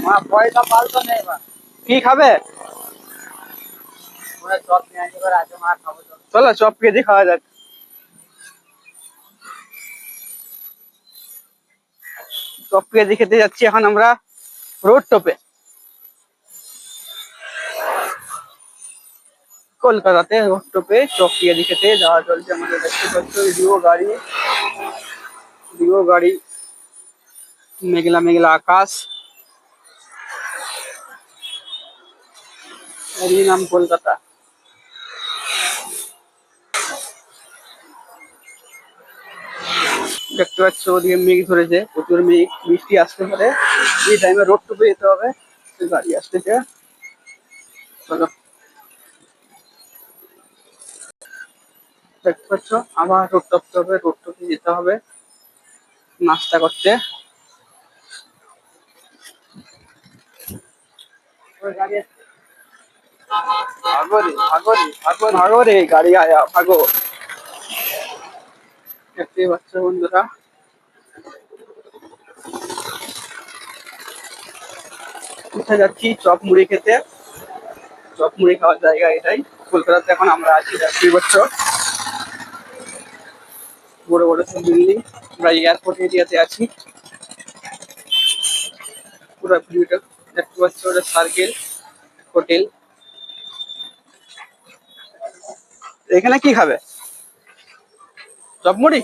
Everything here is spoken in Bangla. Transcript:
মা পয়সা পালতো নেই মা। কি খাবে? ওরা চপ নিয়ে আসি করে আছে মা খাবো তো। চলো চপ কেজি খাওয়া যাক। চপ কেজি খেতে যাচ্ছি এখন আমরা রোড টপে। কলকাতাতে রোড টপে চপ পেঁয়াজি খেতে যাওয়া চলছে আমাদের। দেখতে পাচ্ছ ডিও গাড়ি, মেঘলা মেঘলা আকাশ, এরই নাম কলকাতা। দেখতে পাচ্ছ ওদিকে মেঘ ধরেছে, প্রচুর মেঘ, বৃষ্টি আসতে পারে। এই টাইমে রোড টপে যেতে হবে, গাড়ি আসতেছে। চলো, দেখতে পাচ্ছ আবার রোড টপতে হবে, রোড টপে যেতে হবে নাস্তা করতে। ভাগো রে ভাগো রে ভাগো ভাগো রে, গাড়ি আয়া ভাগো। দেখতেই পাচ্ছ বন্ধুরা, কোথায় যাচ্ছি? চপ মুড়ি খেতে। চপ মুড়ি খাওয়ার জায়গা এটাই। কলকাতাতে এখন আমরা আছি, দেখতেই পাচ্ছ বড় বড় সব বিল্ডিং। আমরা এয়ারপোর্ট এরিয়াতে আছি। পুরো ভিউটা দেখতে পাচ্ছ, ওটা সার্কেল হোটেল। এখানে কি খাবে? চপ মুড়ি?